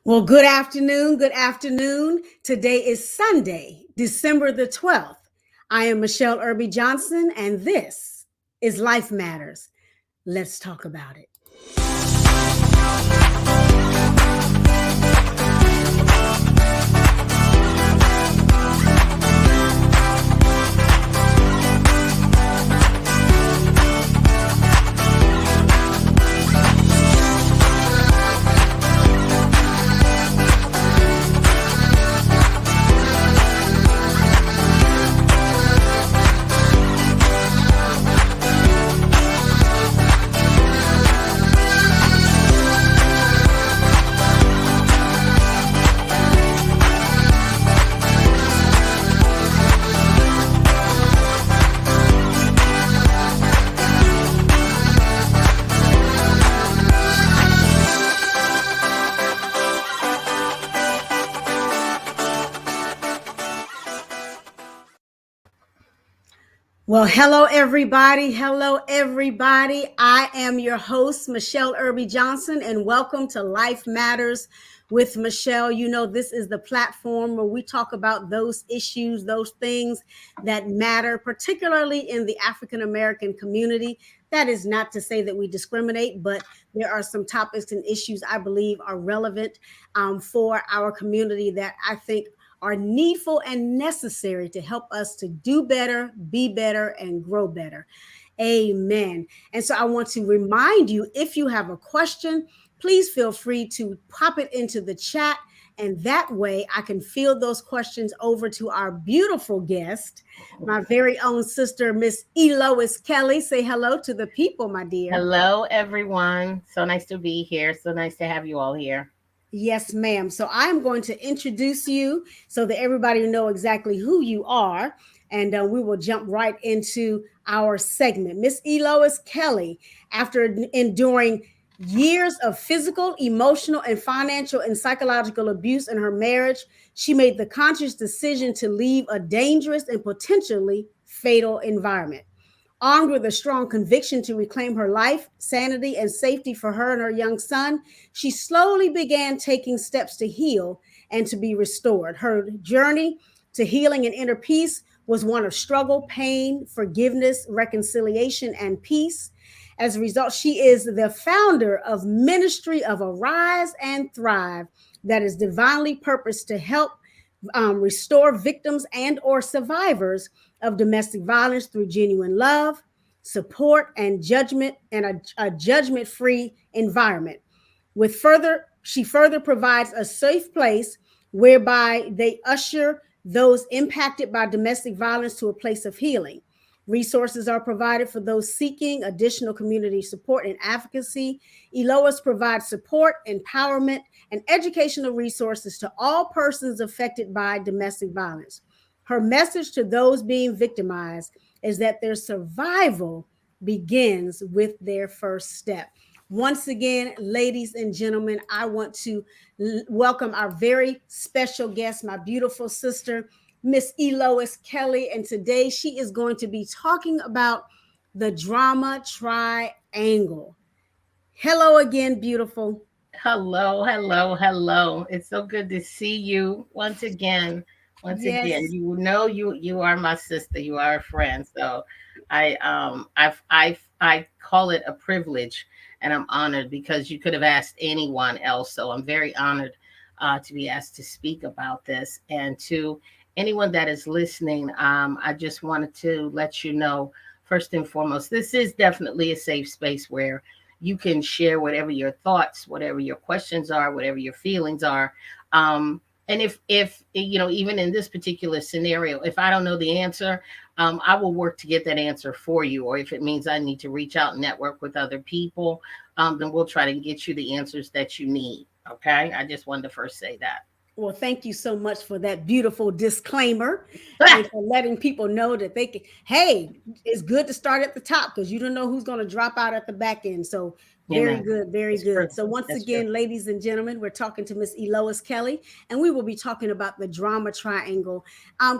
Well, good afternoon. Good afternoon. Today is Sunday, December the 12th. I am Michele Irby Johnson, and this is Life Matters. Let's talk about it. Well, hello, everybody. Hello, everybody. I am your host, Michele Irby Johnson, and welcome to Life Matters with Michele. You know, this is the platform where we talk about those issues, those things that matter, particularly in the African American community. That is not to say that we discriminate, but there are some topics and issues I believe are relevant for our community that I think are needful and necessary to help us to do better, be better, and grow better. Amen. And so I want to remind you, if you have a question, please feel free to pop it into the chat. And that way I can field those questions over to our beautiful guest, my very own sister, Miss Elois Kelly. Say hello to the people, my dear. Hello, everyone. So nice to be here. So nice to have you all here. Yes, ma'am. So I'm going to introduce you so that everybody will know exactly who you are. And we will jump right into our segment. Miss Elois Kelly, after enduring years of physical, emotional, and financial and psychological abuse in her marriage, she made the conscious decision to leave a dangerous and potentially fatal environment. Armed with a strong conviction to reclaim her life, sanity, and safety for her and her young son, she slowly began taking steps to heal and to be restored. Her journey to healing and inner peace was one of struggle, pain, forgiveness, reconciliation, and peace. As a result, she is the founder of Ministry of Arise and Thrive that is divinely purposed to help restore victims and or survivors of domestic violence through genuine love, support, and judgment, and a judgment-free environment. She further provides a safe place whereby they usher those impacted by domestic violence to a place of healing. Resources are provided for those seeking additional community support and advocacy. Elois provides support, empowerment, and educational resources to all persons affected by domestic violence. Her message to those being victimized is that their survival begins with their first step. Once again, ladies and gentlemen, I want to welcome our very special guest, my beautiful sister, Miss Elois Kelly. And today she is going to be talking about the drama triangle. Hello again, beautiful. Hello, hello, hello. It's so good to see you once again. Once again, Yes. you are my sister. You are a friend. So I call it a privilege, and I'm honored because you could have asked anyone else. So I'm very honored to be asked to speak about this. And to anyone that is listening, I just wanted to let you know, first and foremost, this is definitely a safe space where you can share whatever your thoughts, whatever your questions are, whatever your feelings are. And if even in this particular scenario, if I don't know the answer, I will work to get that answer for you. Or if it means I need to reach out and network with other people, then we'll try to get you the answers that you need. Okay. I just wanted to first say that. Well, thank you so much for that beautiful disclaimer and for letting people know that they can, hey, it's good to start at the top because you don't know who's going to drop out at the back end. So very Amen. good, very It's true. good. So once That's true. again, ladies and gentlemen, we're talking to Miss Elois Kelly, and we will be talking about the drama triangle.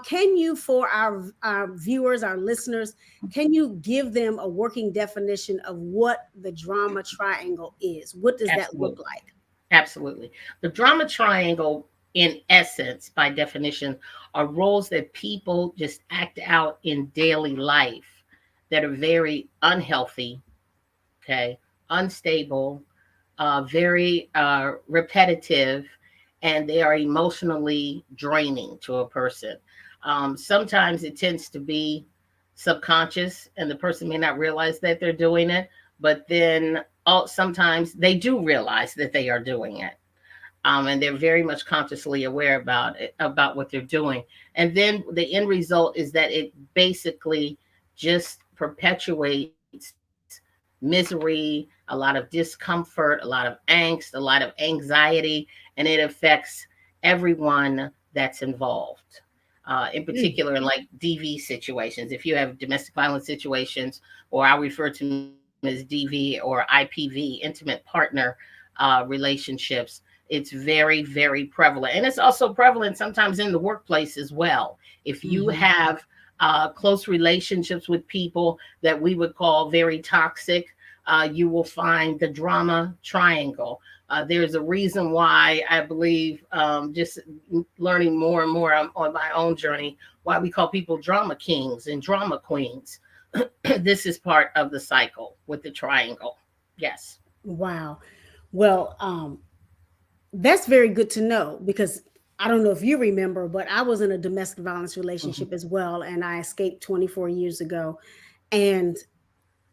Can you, for our viewers, our listeners, can you give them a working definition of what the drama triangle is? What does that look Absolutely. like? Absolutely. The drama triangle, in essence, by definition, are roles that people just act out in daily life that are very unhealthy, okay, unstable, very repetitive, and they are emotionally draining to a person. Sometimes it tends to be subconscious, and the person may not realize that they're doing it, but then sometimes they do realize that they are doing it. And they're very much consciously aware about it, about what they're doing. And then the end result is that it basically just perpetuates misery, a lot of discomfort, a lot of angst, a lot of anxiety, and it affects everyone that's involved. In Mm. particular, in like DV situations, if you have domestic violence situations, or I refer to them as DV or IPV, intimate partner relationships, it's very, very prevalent. And it's also prevalent sometimes in the workplace as well. If you Hmm. have close relationships with people that we would call very toxic, you will find the drama triangle. There's a reason why I believe, just learning more and more on my own journey, why we call people drama kings and drama queens. This is part of the cycle with the triangle. Yes. Wow. Well, that's very good to know because I don't know if you remember, but I was in a domestic violence Hmm. relationship as well, and I escaped 24 years ago. And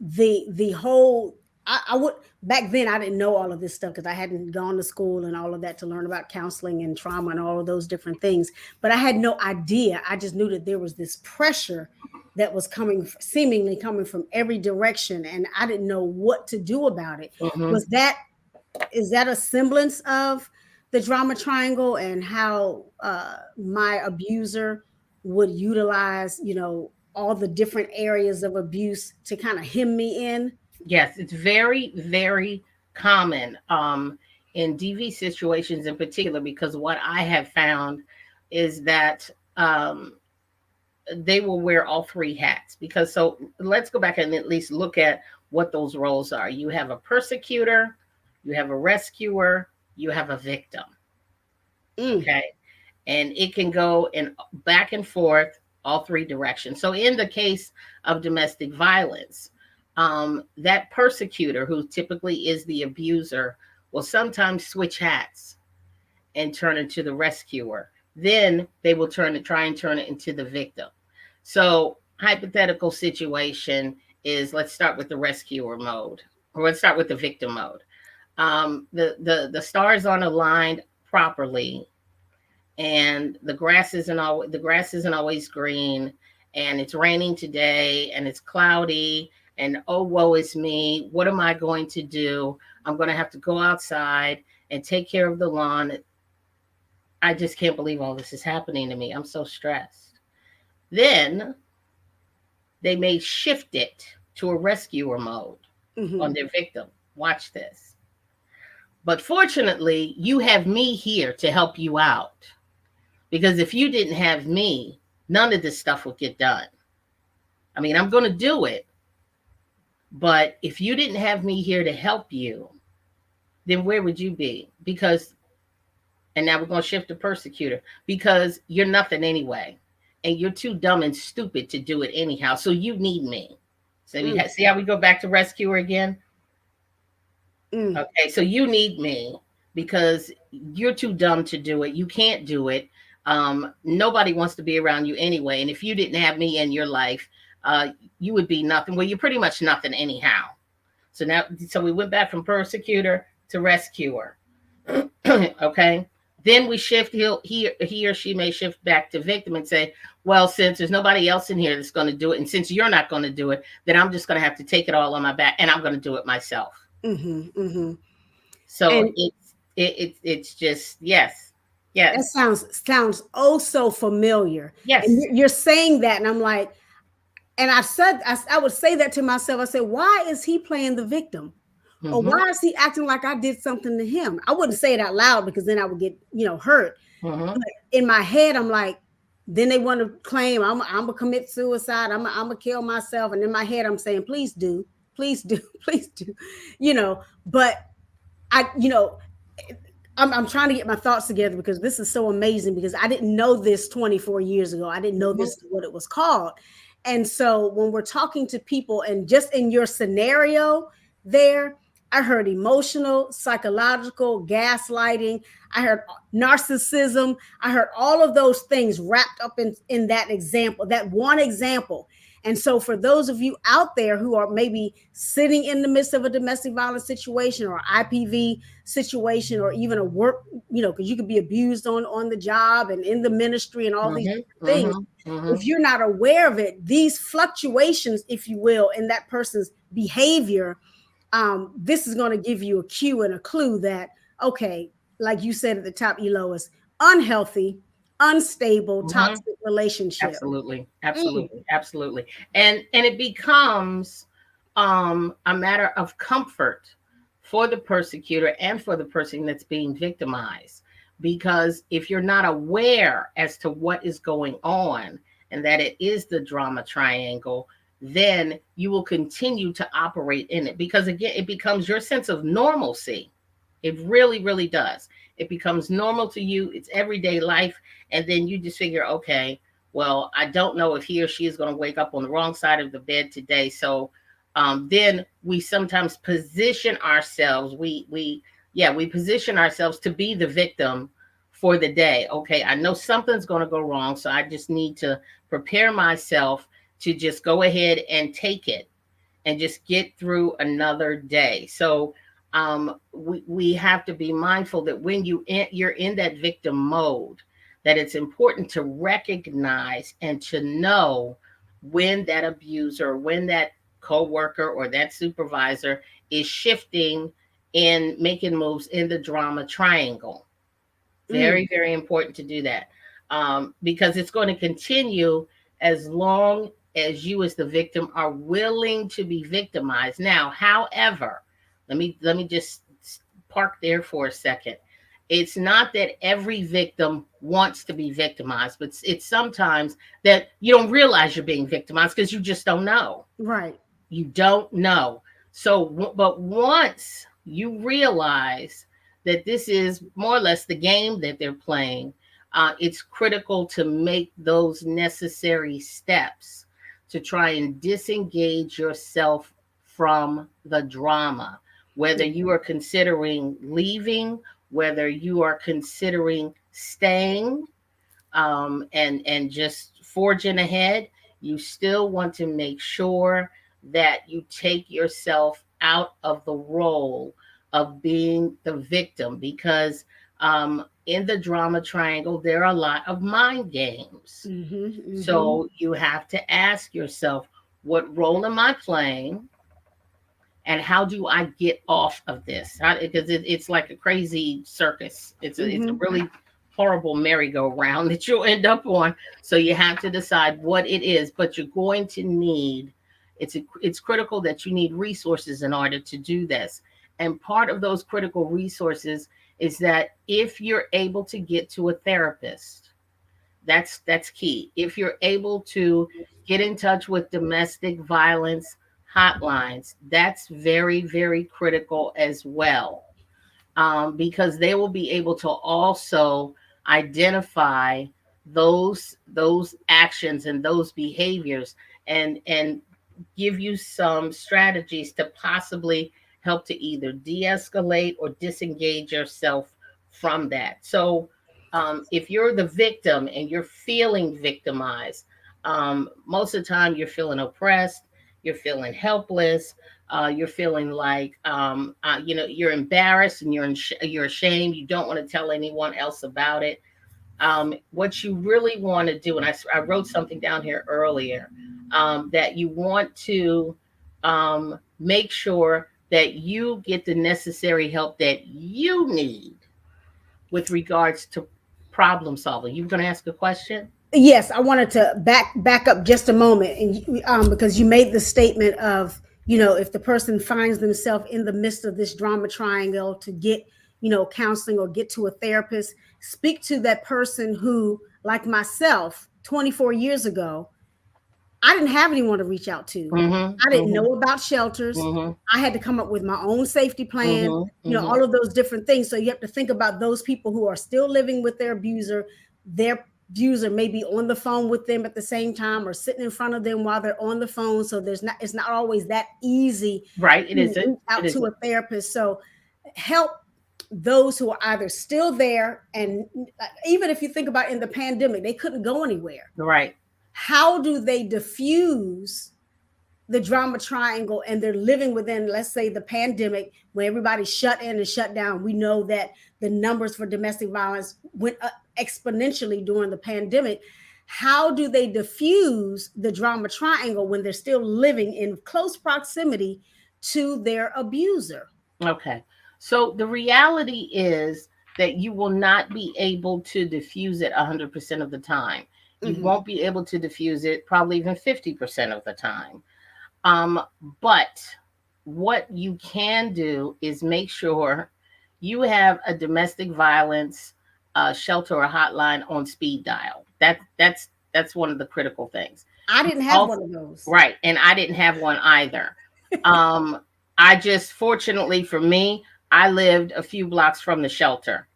the whole I would back then I didn't know all of this stuff because I hadn't gone to school and all of that to learn about counseling and trauma and all of those different things. But I had no idea. I just knew that there was this pressure that was coming, seemingly coming from every direction, and I didn't know what to do about it. Hmm. Was that is that a semblance of the drama triangle and how my abuser would utilize, all the different areas of abuse to kind of hem me in? Yes, it's very, very common in DV situations in particular, because what I have found is that they will wear all three hats. Because, so let's go back and at least look at what those roles are. You have a persecutor, you have a rescuer, you have a victim. Mm, Okay. And it can go in back and forth all three directions. So in the case of domestic violence, that persecutor, who typically is the abuser, will sometimes switch hats and turn into the rescuer. Then they will try and turn it into the victim. So hypothetical situation is, let's start with the rescuer mode, or let's start with the victim mode. The stars aren't aligned properly, and the grass isn't always green, and it's raining today, and it's cloudy, and oh, woe is me, what am I going to do? I'm going to have to go outside and take care of the lawn. I just can't believe all this is happening to me. I'm so stressed. Then they may shift it to a rescuer mode hmm. on their victim. Watch this. But fortunately, you have me here to help you out, because if you didn't have me, none of this stuff would get done. I mean, I'm going to do it, but if you didn't have me here to help you, then where would you be? Because, and now we're going to shift to persecutor, because you're nothing anyway, and you're too dumb and stupid to do it anyhow. So you need me. So we Mm, see how we go back to rescuer again. mm, Okay, so you need me because you're too dumb to do it. You can't do it. Nobody wants to be around you anyway. And if you didn't have me in your life, you would be nothing. Well, you're pretty much nothing anyhow. So now, so we went back from persecutor to rescuer. Okay. Then we shift. He or she may shift back to victim and say, well, since there's nobody else in here that's going to do it, and since you're not going to do it, then I'm just going to have to take it all on my back, and I'm going to do it myself. hmm. Hmm. So And it's just yes, that yes, sounds oh so familiar. And yes. you're saying that, and I'm like, and I would say that to myself. I said, why is he playing the victim? Or Mm-hmm, why is he acting like I did something to him? I wouldn't say it out loud because then I would get, hurt. mm-hmm. But in my head, I'm like, then they want to claim I'm gonna commit suicide. I'm gonna kill myself. And in my head, I'm saying, please do, please do. But I, I'm trying to get my thoughts together because this is so amazing because I didn't know this 24 years ago. I didn't know Mhm. this is what it was called. And so when we're talking to people and just in your scenario there, I heard emotional, psychological, gaslighting. I heard narcissism. I heard all of those things wrapped up in that example, that one example. And so, for those of you out there who are maybe sitting in the midst of a domestic violence situation or IPV situation, or even a work, because you could be abused on the job and in the ministry and all these Mhm. different things. Mhm. If Mhm. you're not aware of it, these fluctuations, if you will, in that person's behavior, this is going to give you a cue and a clue that, okay, like you said at the top, Elois, unhealthy, unstable, Mhm. toxic relationship. Absolutely. Mm, Absolutely. Absolutely. And it becomes a matter of comfort for the persecutor and for the person that's being victimized. Because if you're not aware as to what is going on and that it is the drama triangle, then you will continue to operate in it. Because again, it becomes your sense of normalcy. It really, really does. It becomes normal to you, it's everyday life. And then you just figure, okay, well, I don't know if he or she is going to wake up on the wrong side of the bed today. So then we sometimes position ourselves. We position ourselves to be the victim for the day. Okay, I know something's going to go wrong, so I just need to prepare myself to just go ahead and take it and just get through another day. So we have to be mindful that when you're in that victim mode, that it's important to recognize and to know when that abuser, when that coworker or that supervisor is shifting and making moves in the drama triangle. mm, Very, very important to do that, because it's going to continue as long as you, as the victim, are willing to be victimized. Now, however, let me just park there for a second. It's not that every victim wants to be victimized, but it's sometimes that you don't realize you're being victimized because you just don't know. right. You don't know. So, but once you realize that this is more or less the game that they're playing, it's critical to make those necessary steps to try and disengage yourself from the drama. Whether you are considering leaving, whether you are considering staying, and just forging ahead, you still want to make sure that you take yourself out of the role of being the victim, because in the drama triangle there are a lot of mind games. Mm-hmm, mm-hmm, So you have to ask yourself, what role am I playing, and how do I get off of this? Because it's like a crazy circus. It's a mm-hmm. really horrible merry-go-round that you'll end up on. So you have to decide what it is, but you're going to need. It's critical that you need resources in order to do this. And part of those critical resources is that if you're able to get to a therapist, that's key. If you're able to get in touch with domestic violence hotlines, that's very, very critical as well, because they will be able to also identify those actions and those behaviors, and give you some strategies to possibly help to either de-escalate or disengage yourself from that. So if you're the victim and you're feeling victimized, most of the time you're feeling oppressed, you're feeling helpless, you're feeling like you're embarrassed and you're ashamed. You don't want to tell anyone else about it. What you really want to do, and I wrote something down here earlier, that you want to make sure that you get the necessary help that you need with regards to problem solving. You were going to ask a question? Yes, I wanted to back up just a moment, and because you made the statement of, if the person finds themselves in the midst of this drama triangle, to get, counseling or get to a therapist. Speak to that person who, like myself, 24 years ago, I didn't have anyone to reach out to. Mhm. I didn't Mhm. know about shelters. Mhm. I had to come up with my own safety plan, Mhm. all Mhm. of those different things. So you have to think about those people who are still living with their abuser. Their abuser may be on the phone with them at the same time or sitting in front of them while they're on the phone. So it's not always that easy Right. It to isn't. reach It out to isn't. a therapist. So help those who are either still there, and even if you think about in the pandemic, they couldn't go anywhere. Right. How do they diffuse the drama triangle, and they're living within, let's say, the pandemic where everybody's shut in and shut down? We know that the numbers for domestic violence went up exponentially during the pandemic. How do they diffuse the drama triangle when they're still living in close proximity to their abuser? Okay. So the reality is that you will not be able to diffuse it 100% of the time. You Hmm. won't be able to diffuse it probably even 50% of the time. Um, but what you can do is make sure you have a domestic violence shelter or hotline on speed dial. That's one of the critical things. I didn't have Also, one of those. right, and I didn't have one either. Um, I just fortunately for me, I lived a few blocks from the shelter,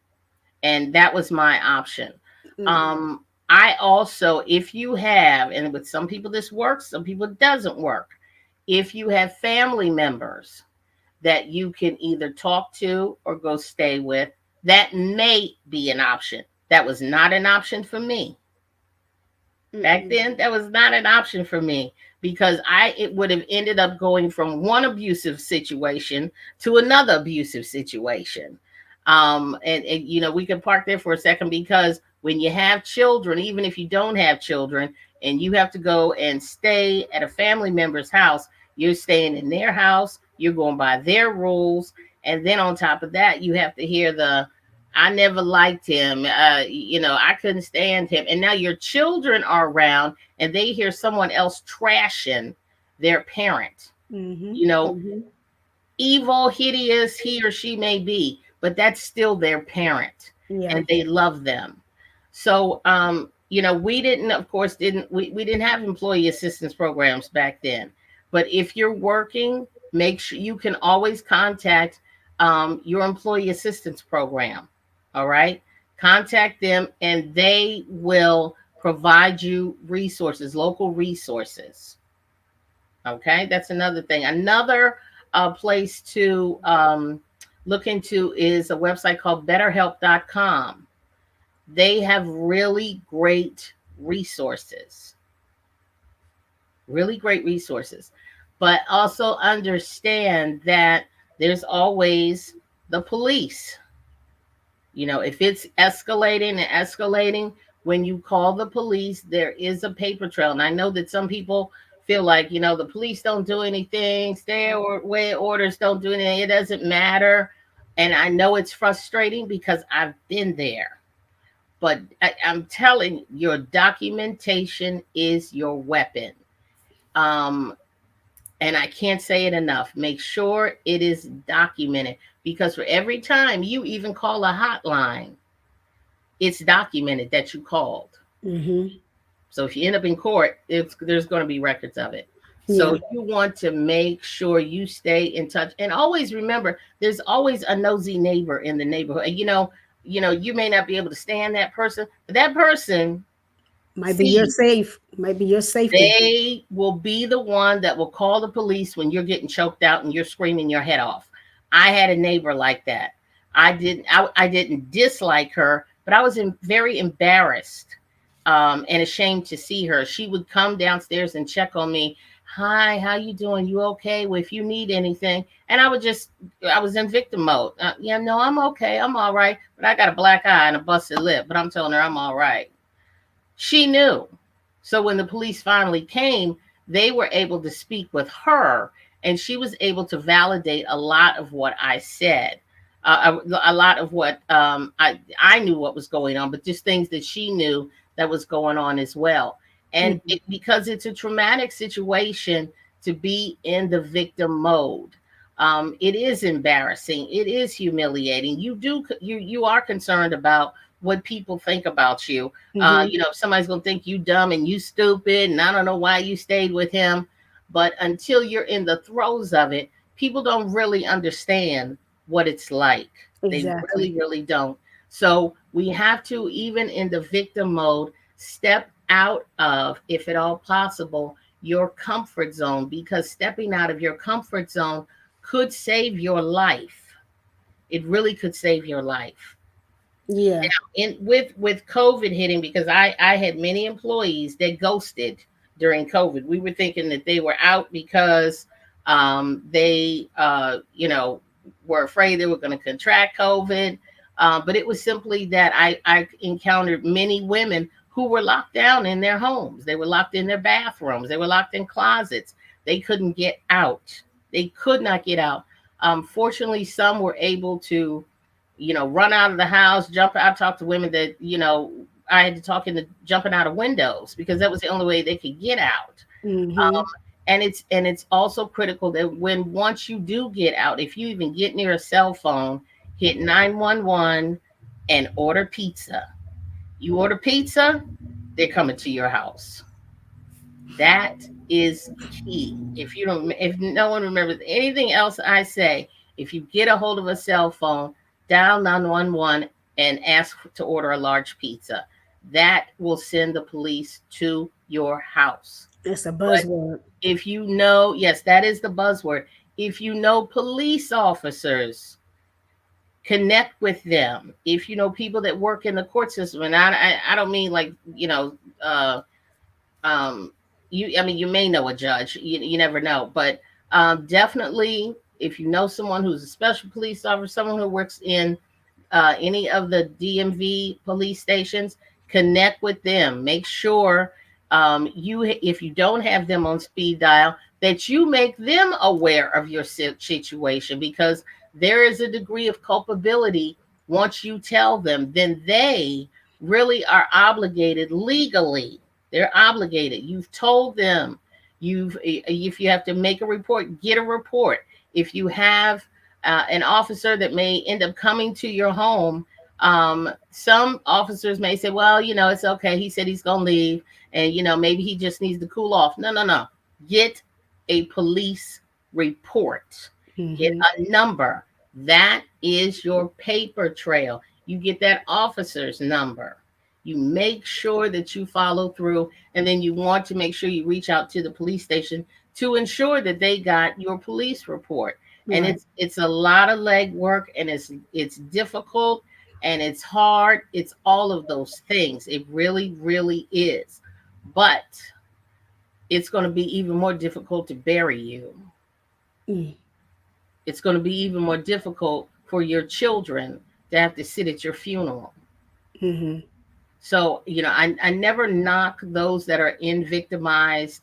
and that was my option. Hmm. I also, if you have, and with some people this works, some people it doesn't work. If you have family members that you can either talk to or go stay with, that may be an option. That was not an option for me. Back Mm-mm. then, that was not an option for me because it would have ended up going from one abusive situation to another abusive situation. And we can park there for a second because when you have children, even if you don't have children, and you have to go and stay at a family member's house, you're staying in their house, you're going by their rules, and then on top of that, you have to hear the I never liked him. I couldn't stand him. And now your children are around and they hear someone else trashing their parent. Hmm. You know, Hmm. evil, hideous he or she may be, but that's still their parent Yeah. and they love them. So, we didn't, of course, we didn't have employee assistance programs back then. But if you're working, make sure you can always contact your employee assistance program. All right. Contact them and they will provide you resources, local resources. Okay, that's another thing. Another place to look into is a website called betterhelp.com. They have really great resources, but also understand that there's always the police. If it's escalating, when you call the police, there is a paper trail. And I know that some people feel like, the police don't do anything, stay away orders don't do anything, it doesn't matter. And I know it's frustrating because I've been there. But I'm telling you, your documentation is your weapon. Um, and I can't say it enough. Make sure it is documented because for every time you even call a hotline, it's documented that you called. Hmm. So if you end up in court, there's going to be records of it. Yeah. So you want to make sure you stay in touch and always remember there's always a nosy neighbor in the neighborhood. And you may not be able to stand that person, but that person Might be your sees. safe. Might be your safety. They will be the one that will call the police when you're getting choked out and you're screaming your head off. I had a neighbor like that. I didn't dislike her, but I was very embarrassed and ashamed to see her. She would come downstairs and check on me. Hi, how you doing? You okay? Well, if you need anything, and I was in victim mode. Yeah, no, I'm okay. I'm all right. But I got a black eye and a busted lip. But I'm telling her I'm all right. She knew. So when the police finally came, they were able to speak with her, and she was able to validate a lot of what I said. A lot of what I knew what was going on, but just things that she knew that was going on as well. And Hmm. because it's a traumatic situation to be in the victim mode, it is embarrassing. It is humiliating. You are concerned about what people think about you. Mm-hmm. You know, if somebody's gonna think you dumb and you stupid, and I don't know why you stayed with him. But until you're in the throes of it, people don't really understand what it's like. They Exactly. really, really don't. So we have to, even in the victim mode, step out of, if at all possible, your comfort zone, because stepping out of your comfort zone could save your life. It really could save your life. Yeah. In with COVID hitting, because I had many employees that ghosted during COVID. We were thinking that they were out because they you know, were afraid they were going to contract COVID. But it was simply that I encountered many women who were locked down in their homes. They were locked in their bathrooms. They were locked in closets. They couldn't get out. They could not get out. Fortunately, some were able to, you know, run out of the house, jump out. I talked to women that, you know, I had to talk into jumping out of windows because that was the only way they could get out. Mm-hmm. And it's also critical that when once you do get out, if you even get near a cell phone, hit 911 and order pizza. You order pizza, they're coming to your house. That is key. If you don't, if no one remembers anything else I say, if you get a hold of a cell phone, dial 911 and ask to order a large pizza. That will send the police to your house. It's a But buzzword. if you know, yes, that is the buzzword. If you know police officers, connect with them. If you know people that work in the court system, and I don't mean like, you know, um you, I mean, you may know a judge, you never know, but definitely if you know someone who's a special police officer, someone who works in any of the DMV police stations, connect with them. Make sure you, if you don't have them on speed dial, that you make them aware of your situation, because there is a degree of culpability. Once you tell them, then they really are obligated legally. They're obligated. You've told them. You've, if you have to make a report, get a report. If you have an officer that may end up coming to your home, some officers may say, well, you know, it's okay. He said he's going to leave, and, you know, maybe he just needs to cool off. No, no, no. Get a police report, get Mm-hmm. a number. That is your paper trail. You get that officer's number. You make sure that you follow through, and then you want to make sure you reach out to the police station to ensure that they got your police report. And Right. it's a lot of legwork, and it's difficult, and it's hard. It's all of those things. It really, really is. But it's going to be even more difficult to bury you. Mm. It's going to be even more difficult for your children to have to sit at your funeral. Mm-hmm. So, you know, I never knock those that are in victimized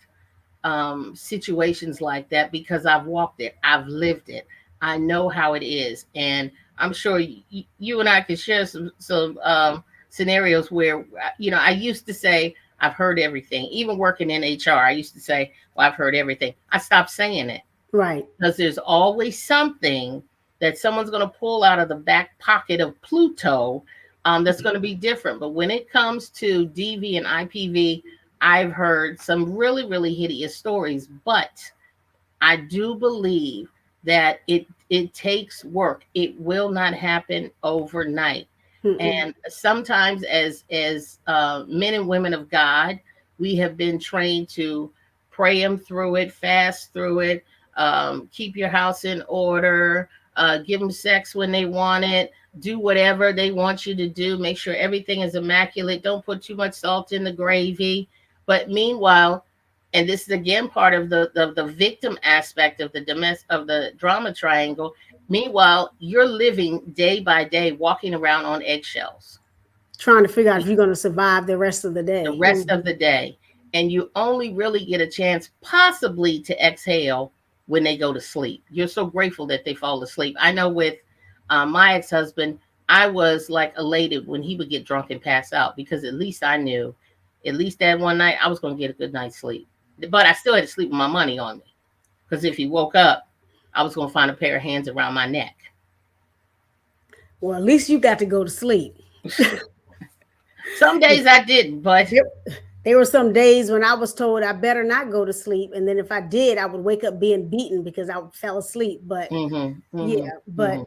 situations like that, because I've walked it, I've lived it, I know how it is, and I'm sure you and I can share some scenarios where, you know, I used to say I've heard everything. Even working in HR, I used to say, "Well, I've heard everything." I stopped saying it, Right. because there's always something that someone's going to pull out of the back pocket of Pluto, that's going to be different. But when it comes to DV and IPV, I've heard some really, really hideous stories. But I do believe that it takes work. It will not happen overnight. Mm-mm. And sometimes, as men and women of God, we have been trained to pray them through it, fast through it, keep your house in order, give them sex when they want it, do whatever they want you to do, make sure everything is immaculate, don't put too much salt in the gravy. But meanwhile, and this is again part of the victim aspect of the of the drama triangle. Meanwhile, you're living day by day, walking around on eggshells Trying to figure out if you're going to survive the rest of the the day. rest of Mm-hmm. the day. And you only really get a chance, possibly, to exhale when they go to sleep. You're so grateful that they fall asleep. I know with my ex husband, I was like elated when he would get drunk and pass out, because at least I knew, at least that one night, I was going to get a good night's sleep. But I still had to sleep with my money on me, because if he woke up, I was going to find a pair of hands around my neck. Well, at least you got to go to sleep. Some days I didn't, but There, there were some days when I was told I better not go to sleep, and then if I did, I would wake up being beaten because I fell asleep. But mm-hmm, yeah, mm-hmm, but mm-hmm.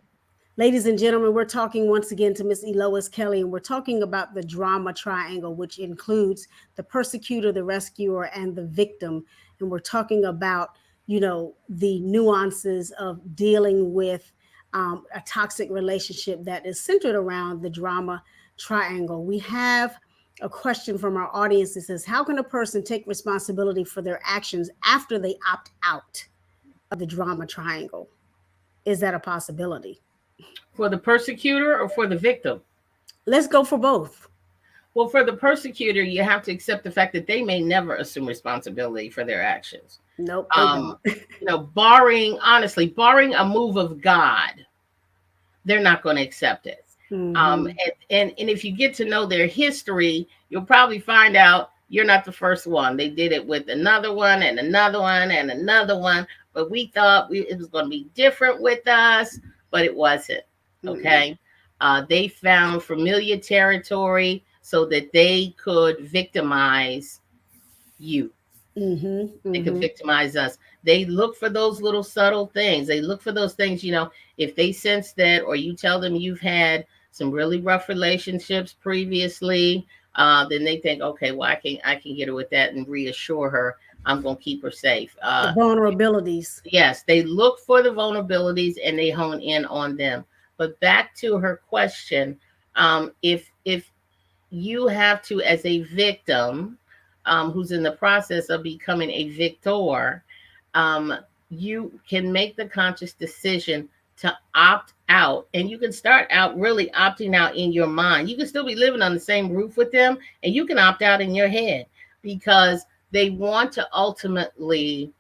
ladies and gentlemen, we're talking once again to Miss Elois Kelly, and we're talking about the drama triangle, which includes the persecutor, the rescuer, and the victim. And we're talking about, the nuances of dealing with a toxic relationship that is centered around the drama triangle. We have a question from our audience that says, how can a person take responsibility for their actions after they opt out of the drama triangle? Is that a possibility? For the persecutor or for the victim? Let's go for both. Well, for the persecutor, you have to accept the fact that they may never assume responsibility for their actions. Nope, they Um, don't. barring honestly, barring a move of God, they're not going to accept it. Mm-hmm. And if you get to know their history, you'll probably find out you're not the first one. They did it with another one and another one and another one, but we thought it was going to be different with us, but it wasn't. Mm-hmm. Okay. They found familiar territory so that they could victimize you. Mm-hmm. They could Mm-hmm. victimize us. They look for those little subtle things. They look for those things, if they sense that, or you tell them you've had some really rough relationships previously, then they think, okay, well, I can get her with that and reassure her I'm going to keep her safe. The vulnerabilities. Yes, they look for the vulnerabilities and they hone in on them. But back to her question, if you have to, as a victim, who's in the process of becoming a victor, um, you can make the conscious decision to opt out. And you can start out really opting out in your mind. You can still be living on the same roof with them, and you can opt out in your head because they want to ultimately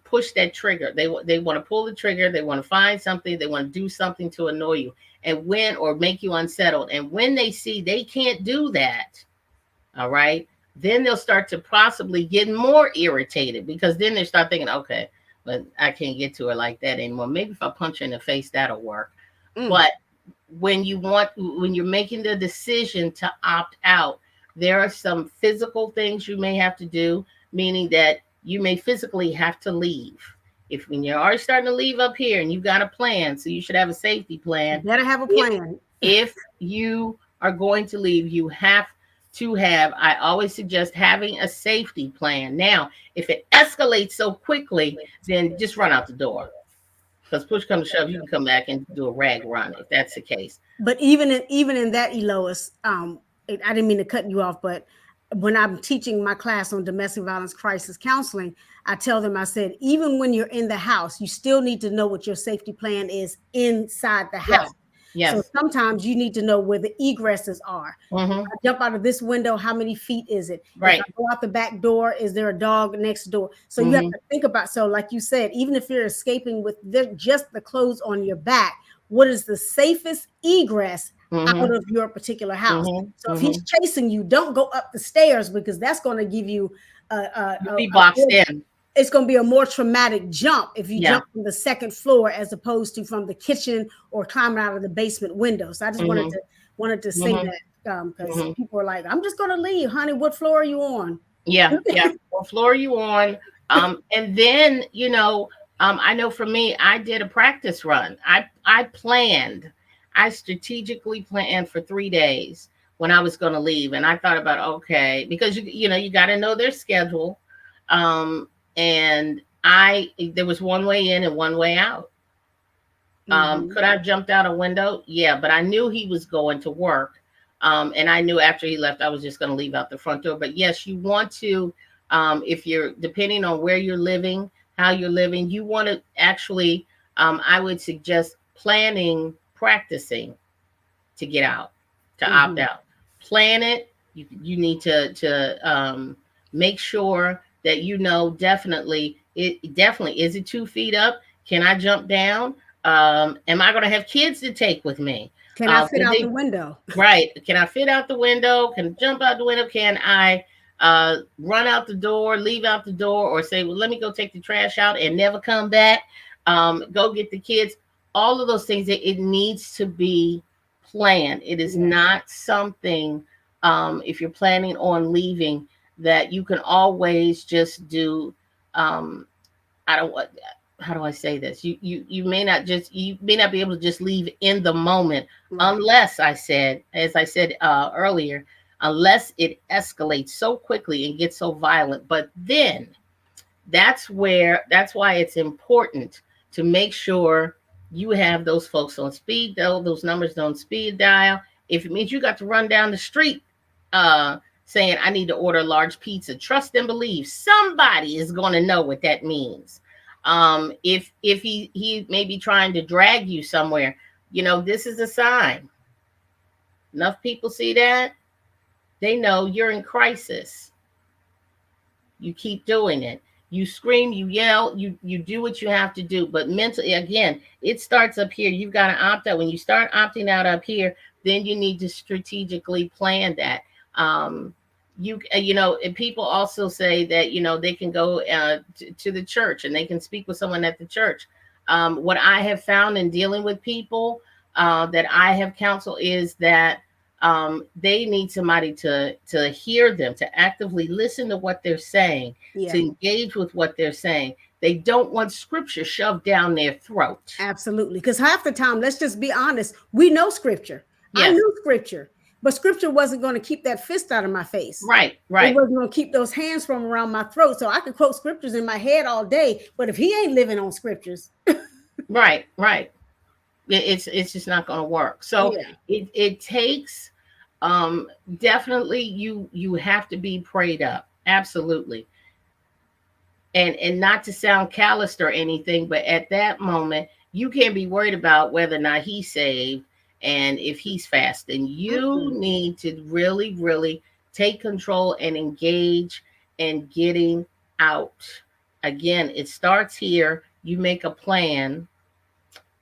push that trigger. They want to pull the trigger. They want to find something. They want to do something to annoy you and when or make you unsettled. And when they see they can't do that, all right, then they'll start to possibly get more irritated because then they start thinking, okay, but I can't get to her like that anymore. Maybe if I punch her in the face, that'll work. Mm. But when you're making the decision to opt out, there are some physical things you may have to do, meaning that you may physically have to leave. If when you're already starting to leave up here and you've got a plan, so you should have a safety You plan. better have a If plan. if you are going to leave, you have to have, I always suggest having a safety plan. Now, if it escalates so quickly, then just run out the door. Because push come to shove, you can come back and do a rag run if that's the case. But even in that, Elois, I didn't mean to cut you off, but when I'm teaching my class on domestic violence crisis counseling, I tell them, I said, even when you're in the house, you still need to know what your safety plan is inside the house. Yes. So Yes. sometimes you need to know where the egresses are. If Mm-hmm. I jump out of this window, how many feet is it? If I Right. go out the back door, is there a dog next door? So you have Mm-hmm. to think about, so like you said, even if you're escaping with just the clothes on your back, what is the safest egress out Mm-hmm. of your particular house? Mm-hmm. So if Mm-hmm. he's chasing you, don't go up the stairs because that's going to give you You'll be boxed in. it's going to be a more traumatic jump if you Yeah. jump from the second floor as opposed to from the kitchen or climbing out of the basement window. So I just wanted Mm-hmm. to say Mm-hmm. that because Mm-hmm. people are like, I'm just going to leave, honey. What floor are you on? Yeah. Yeah. What floor are you on? And then, I know for me, I did a practice run. I strategically planned for 3 days when I was going to leave. And I thought about, okay, because you got to know their schedule. Um, and there was one way in and one way out. Hmm. Could I have jumped out a window? Yeah, but I knew he was going to work. And I knew after he left, I was just going to leave out the front door. But yes, you want to, if you're depending on where you're living, how you're living, you want to actually, I would suggest practicing to get out, to opt Hmm. out. Plan it. You need to make sure that definitely is it 2 feet up? Can I jump down? Am I going to have kids to take with me? Can I fit Can out the they window? Right? Can I fit out the window? Can I jump out the window? Can I run out the door, leave out the door, or say, well, let me go take the trash out and never come back? Go get the kids. All of those things, it needs to be planned. It is Yes. not something if you're planning on leaving, that you can always just do, um, I don't want, how do I say this? You may not be able to just leave in the moment, Right. unless I said, as I said earlier, unless it escalates so quickly and gets so violent. But then that's why it's important to make sure you have those folks on speed though, those numbers on speed dial. If it means you got to run down the street uh saying I need to order a large pizza, trust and believe somebody is going to know what that means. If he may be trying to drag you somewhere, this is a sign. Enough people see that, they know you're in crisis. You keep doing it. You scream, you yell, you do what you have to do. But mentally, again, it starts up here. You've got to opt out. When you start opting out up here, then you need to strategically plan that. Um, and people also say that they can go to the church and they can speak with someone at the church. What I have found in dealing with people that I have counseled is that they need somebody to hear them, to actively listen to what they're saying, to Yeah. engage with what they're saying. They don't want scripture shoved down their throat. Absolutely. Because half the time, let's just be honest, we know scripture. I Yes, knew scripture, but scripture wasn't going to keep that fist out of my face. right, It right, wasn't going to keep those hands from around my throat. So I could quote scriptures in my head all day, but if he ain't living on scriptures, right, right. It's just not going to work. So yeah, it takes, definitely, you have to be prayed up. Absolutely. And not to sound calloused or anything, but at that moment you can't be worried about whether or not he's saved and if he's fasting. You mm-mm. need to really, really take control and engage in getting out. Again, it starts here. You make a plan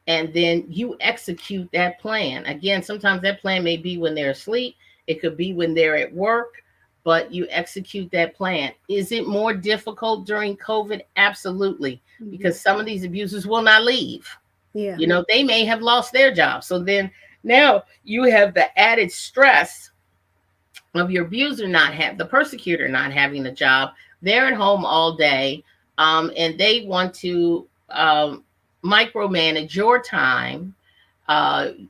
and then you execute that plan. Again, sometimes that plan may be when they're asleep, it could be when they're at work, but you execute that plan. Is it more difficult during COVID? Absolutely, Mhm. because some of these abusers will not leave. Yeah, They may have lost their job. So then now you have the added stress of your abuser not have the persecutor not having a job. They're at home all day, and they want to micromanage your time,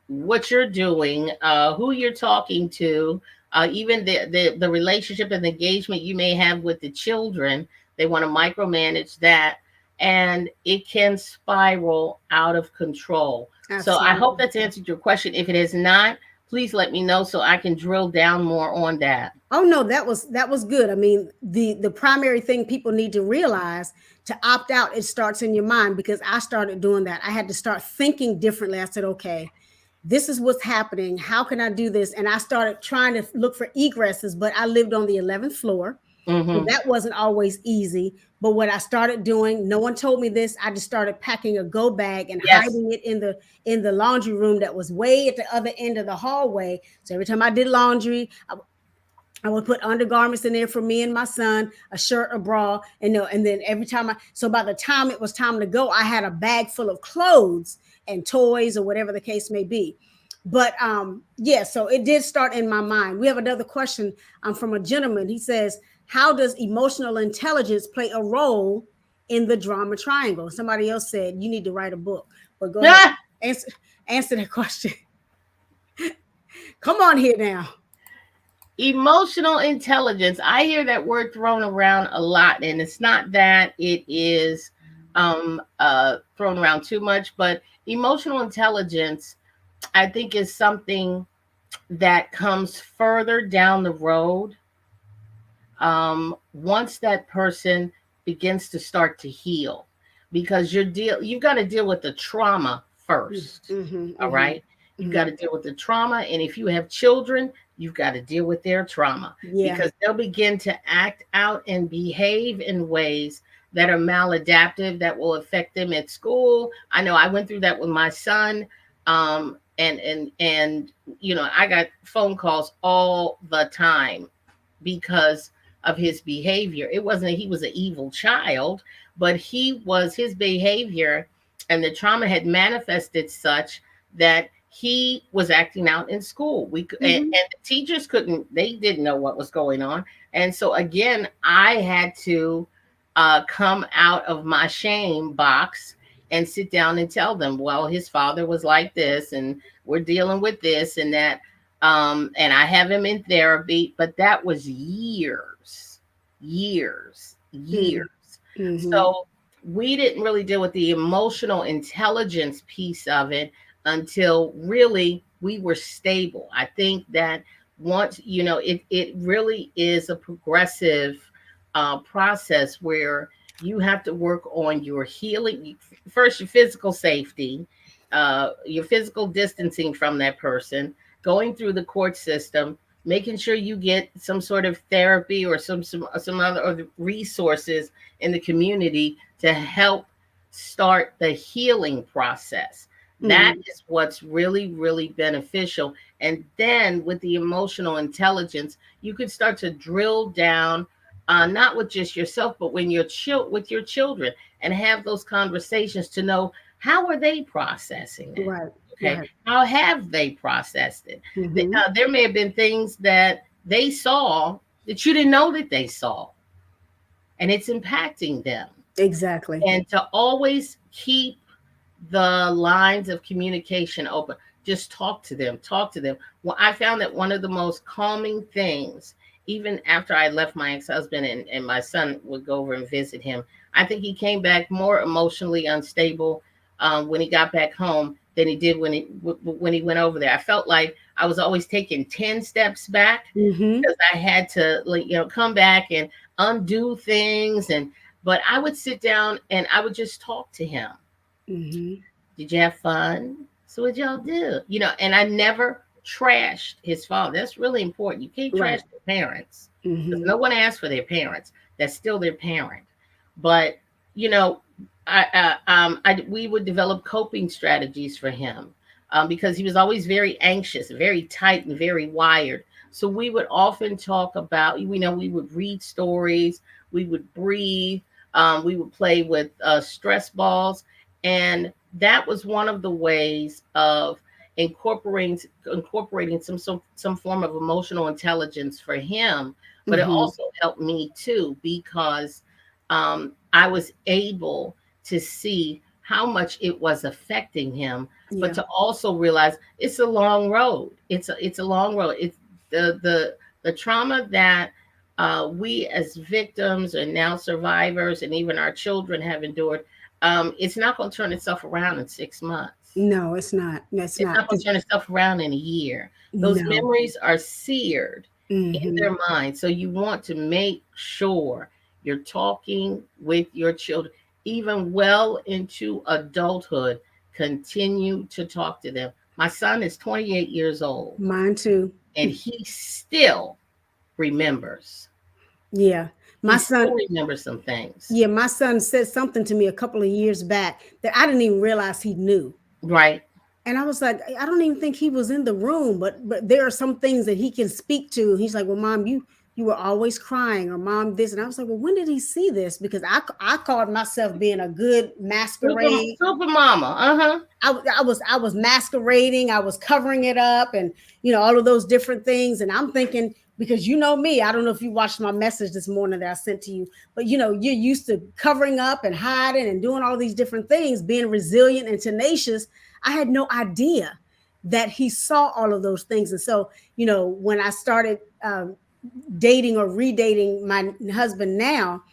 what you're doing, who you're talking to, even the relationship and engagement you may have with the children. They want to micromanage that, and it can spiral out of control. So I hope absolutely. that's answered your question. If it has not, please let me know so I can drill down more on that. Oh no, that was good. I mean, the primary thing people need to realize to opt out, it starts in your mind because I started doing that. I had to start thinking differently. I said, okay, this is what's happening. How can I do this? And I started trying to look for egresses, but I lived on the 11th floor. So Hmm. that wasn't always easy. But what I started doing, no one told me this. I just started packing a go bag and Yes. hiding it in the laundry room that was way at the other end of the hallway. So every time I did laundry, I would put undergarments in there for me and my son, a shirt, a bra, and no, and then every time so by the time it was time to go, I had a bag full of clothes and toys or whatever the case may be. But yeah, so it did start in my mind. We have another question from a gentleman. He says, how does emotional intelligence play a role in the drama triangle? Somebody else said you need to write a book. But go ahead. Answer answer that question. Come on here now. Emotional intelligence. I hear that word thrown around a lot, and it's not that it is thrown around too much, but emotional intelligence, I think, is something that comes further down the road, once that person begins to start to heal, because you've got to deal with the trauma first. Mm-hmm, All mm-hmm, right, you've got mm-hmm. to deal with the trauma, and if you have children, you've got to deal with their trauma, Yeah. because they'll begin to act out and behave in ways that are maladaptive, that will affect them at school. I know I went through that with my son. And I got phone calls all the time because of his behavior. It wasn't that he was an evil child, but his behavior and the trauma had manifested such that he was acting out in school. Mm-hmm. And the teachers couldn't, they didn't know what was going on. And so again, I had to come out of my shame box and sit down and tell them, well, his father was like this, and we're dealing with this and that. And I have him in therapy, but that was years. Mm-hmm. So we didn't really deal with the emotional intelligence piece of it until really we were stable. I think that once, it really is a progressive process where you have to work on your healing first, your physical safety, your physical distancing from that person, going through the court system, making sure you get some sort of therapy or some other resources in the community to help start the healing process. That Mm-hmm. is what's really beneficial. And then with the emotional intelligence, you can start to drill down, not with just yourself, but when you're with your children, and have those conversations to know how are they processing it. Right. Okay, Right. how have they processed it? Mm-hmm. There may have been things that they saw that you didn't know that they saw, and it's impacting them. Exactly. And to always keep the lines of communication open. Just talk to them. Talk to them. Well, I found that one of the most calming things, even after I left my ex-husband and my son would go over and visit him, I think he came back more emotionally unstable when he got back home than he did when he went over there. I felt like I was always taking 10 steps back Mm-hmm. because I had to, like, come back and undo things. But I would sit down and I would just talk to him. Mm-hmm. Did you have fun? So what y'all do? And I never trashed his father. That's really important. You can't trash Right. their parents because Mm-hmm. no one asked for their parents. That's still their parent. But you know, we would develop coping strategies for him because he was always very anxious, very tight, and very wired. So we would often talk about, we would read stories, we would breathe, we would play with stress balls, and that was one of the ways of incorporating some form of emotional intelligence for him. But it Mm-hmm. also helped me too because I was able to see how much it was affecting him, but Yeah. to also realize it's a long road. It's a long road. It's the trauma that we as victims and now survivors and even our children have endured. It's not going to turn itself around in 6 months. No, it's not. That's It's not. not going to turn itself around in a year. Those No. memories are seared in Mm-hmm. their mind. So you want to make sure you're talking with your children, even well into adulthood. Continue to talk to them. My son is 28 years old Mine too. and he still remembers. Yeah. He My still son, remembers some things. yeah, my son said something to me a couple of years back that I didn't even realize he knew. Right. And I was like, I don't even think he was in the room, but there are some things that he can speak to. He's like, well, mom, you were always crying, or mom this, and I was like, well, when did he see this? Because I called myself being a good masquerade. Super mama. Uh-huh. I was masquerading, I was covering it up, and all of those different things. And I'm thinking, because me, I don't know if you watched my message this morning that I sent to you, but you're used to covering up and hiding and doing all these different things, being resilient and tenacious. I had no idea that he saw all of those things. And so, when I started dating or redating my husband now,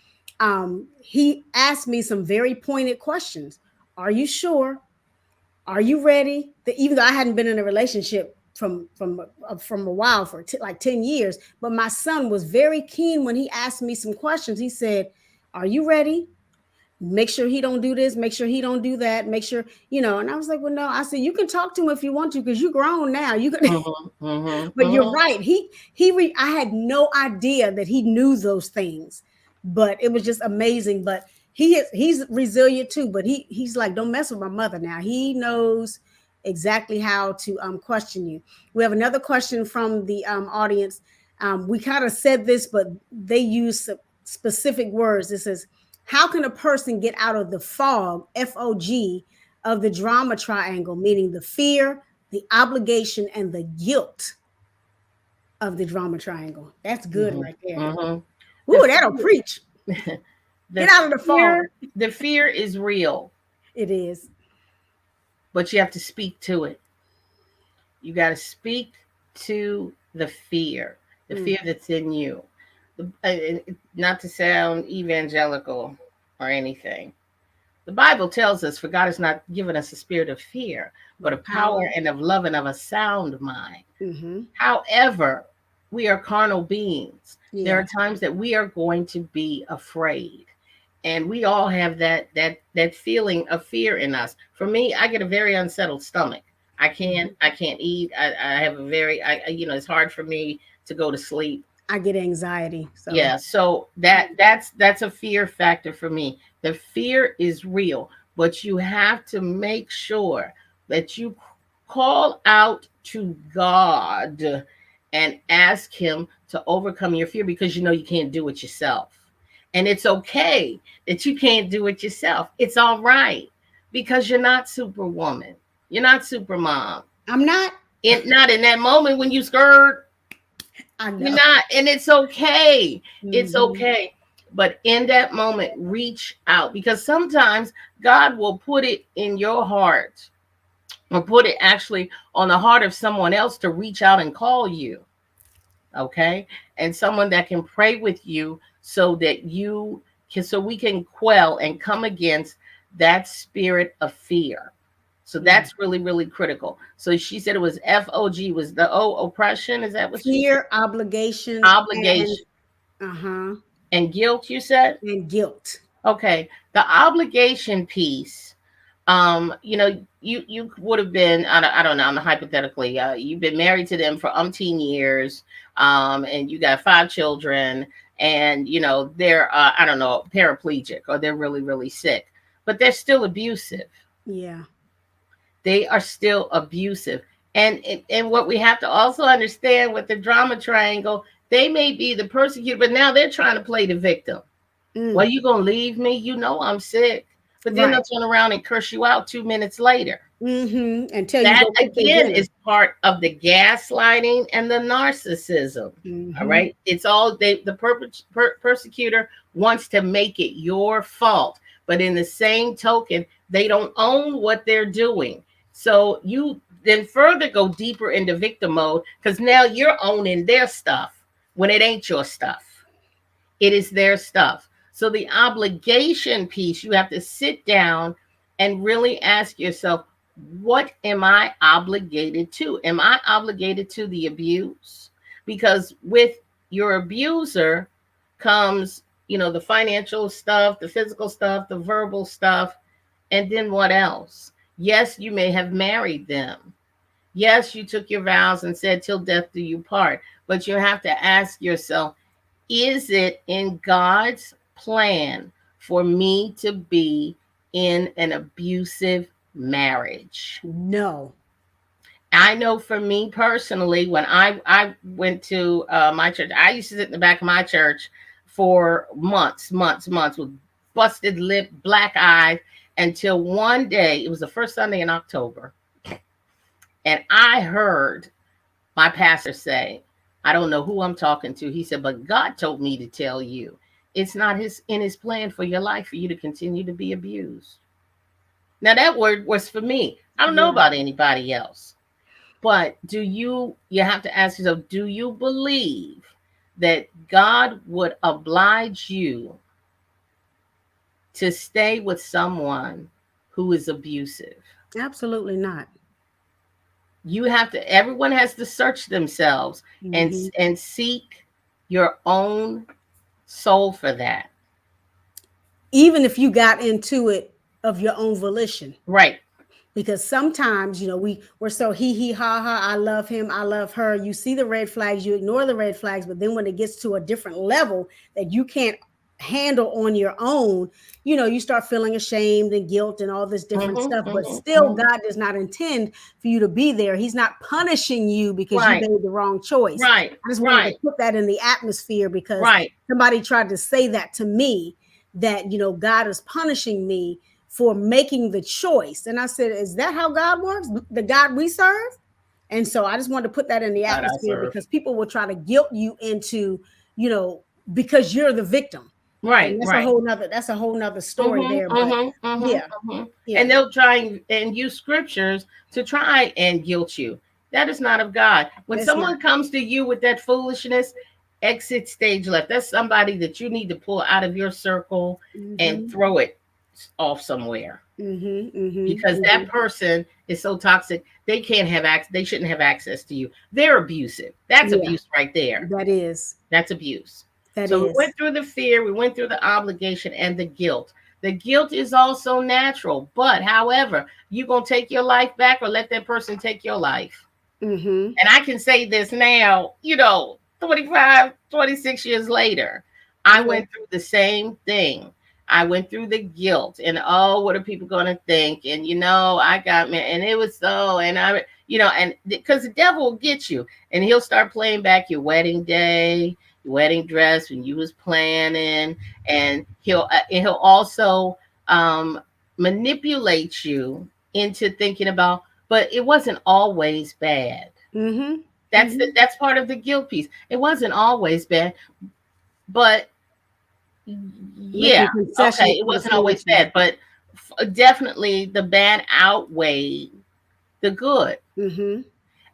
he asked me some very pointed questions. Are you sure? Are you ready? Even though I hadn't been in a relationship from a while, for like 10 years, but my son was very keen when he asked me some questions. He said, are you ready? Make sure he don't do this, make sure he don't do that, make sure. And I was like, well, no. I said, you can talk to him if you want to, because you're grown now, you can. Mm-hmm. Mm-hmm. But you're Mm-hmm. right. I had no idea that he knew those things, but it was just amazing. But he's resilient too. But he's like, don't mess with my mother now. He knows exactly how to question you. We have another question from the audience. We kind of said this, but they use specific words. It says, how can a person get out of the fog, FOG, of the drama triangle, meaning the fear, the obligation and the guilt of the drama triangle. That's good Mhm. right there. Mhm. The Ooh, that'll preach. fear, the Get out of the fog. the fear is real, It is. but you have to speak to it. You got to speak to the Mm. fear that's in you. Not to sound evangelical or anything. The Bible tells us, for God has not given us a spirit of fear, but But a of power power. and of love and of a sound mind. Mm-hmm. However, we are carnal beings. There Yeah, are times that we are going to be afraid. And we all have that feeling of fear in us. For me, I get a very unsettled stomach. I can't eat. I have a very it's hard for me to go to sleep. I get anxiety. So Yeah, so that's a fear factor for me. The fear is real, but you have to make sure that you call out to God and ask him to overcome your fear, because you know you can't do it yourself. And it's okay that you can't do it yourself. It's all right, because you're not superwoman. You're not supermom. I'm not. Not in that moment when you scared. I You're know. not, and it's okay. It's Hmm. okay. But in that moment, reach out, because sometimes God will put it in your heart, or put it actually on the heart of someone else to reach out and call you. Okay. And someone that can pray with you, so that so we can quell and come against that spirit of fear. So Yeah. that's really, really critical. So she said it was FOG, was the O, oppression. Is that what she said? Fear, obligation, and Obligation uh-huh. and guilt, you said? And guilt. Okay. The obligation piece, you would have been, I don't know, I'm hypothetically, you've been married to them for umpteen years, and you got 5 children, and they're I don't know, paraplegic, or they're really, really sick, but they're still abusive. Yeah. They are still abusive. And what we have to also understand with the drama triangle, they may be the persecutor, but now they're trying to play the victim. Well, Mm. you gonna leave me? You know I'm sick. But then Right. they'll turn around and curse you out 2 minutes later. Mm-hmm. Until you That go get their again dinner. is part of the gaslighting and the narcissism. All Mm-hmm. right. It's all the persecutor wants to make it your fault. But in the same token, they don't own what they're doing. So you then further go deeper into victim mode, because now you're owning their stuff when it ain't your stuff. It is their stuff. So the obligation piece, you have to sit down and really ask yourself, what am I obligated to? Am I obligated to the abuse? Because with your abuser comes, the financial stuff, the physical stuff, the verbal stuff, and then what else? Yes, you may have married them. Yes, you took your vows and said, till death do you part. But you have to ask yourself, is it in God's plan for me to be in an abusive marriage? No. I know for me personally, when I went to my church, I used to sit in the back of my church for months with busted lip, black eyes, until one day, it was the first Sunday in October, and I heard my pastor say, I don't know who I'm talking to. He said, but God told me to tell you, it's not in his plan for your life for you to continue to be abused. Now that word was for me. I don't know Yeah. about anybody else. But you have to ask yourself, do you believe that God would oblige you to stay with someone who is abusive? Absolutely not. Everyone has to search themselves and Hmm. and seek your own soul for that. Even if you got into it of your own volition. Right. Because sometimes we're so he ha ha, I love him, I love her, you see the red flags, you ignore the red flags, but then when it gets to a different level that you can't handle on your own, you start feeling ashamed and guilt and all this different Hmm. stuff, but Hmm. still Hmm. God does not intend for you to be there. He's not punishing you because you Right. made the wrong choice. Right. I just wanted to Right. put that in the atmosphere because Right. somebody tried to say that to me, that God is punishing me for making the choice. And I said, is that how God works? The God we serve? And so I just wanted to put that in the God I atmosphere serve. because people will try to guilt you into, you know, because you're the victim. Right, And right. that's a whole nother story Mm-hmm, there. But mm-hmm, yeah, mm-hmm, mm-hmm. yeah, And they'll try and use scriptures to try and guilt you. That is not of God. When it's not. someone comes to you with that foolishness, exit stage left. That's somebody that you need to pull out of your circle and Mm-hmm. throw it off somewhere, Mm-hmm. Mm-hmm. because Mm-hmm. that person is so toxic. They can't have access. They shouldn't have access to you. They're abusive. That's Yeah, abuse right there. that is. That's abuse. That So we is. went through the fear, we went through the obligation and the guilt. The guilt is also natural, but however, you going to take your life back or let that person take your life? Mm-hmm. And I can say this now, 25, 26 years later, I Yeah. went through the same thing. I went through the guilt and, oh, what are people going to think? And, I got me, and it was so, and and because the devil will get you and he'll start playing back your wedding day, your wedding dress when you was planning. And he'll also manipulate you into thinking about, but it wasn't always bad. Mm-hmm. That's Mm-hmm. that's part of the guilt piece. It wasn't always bad, but yeah, Making okay, concessions it for the wasn't always foolishness. bad, but definitely the bad outweighed the good. Mm-hmm.